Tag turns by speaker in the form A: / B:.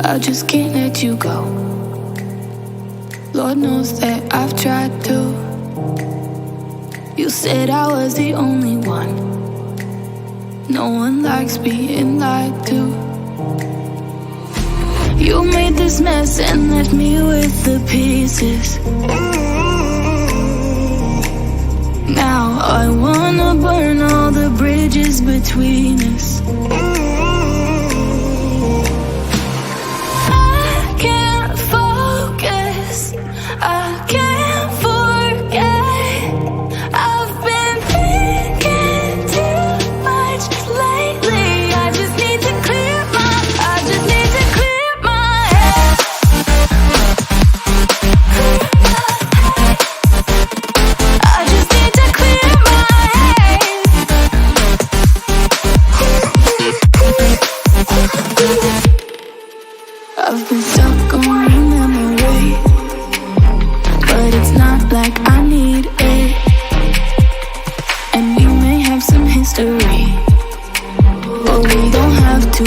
A: I just can't let you go. Lord knows that I've tried to. You said I was the only one. No one likes being lied to. You made this mess and left me with the pieces. Now I wanna burn all the bridges between us. I can't focus, I can't forget. I've been thinking too much lately. I just need to clear my head. I just need to clear my head. I've been stuck on a memory, but it's not like I need it. And we may have some history, but we don't have to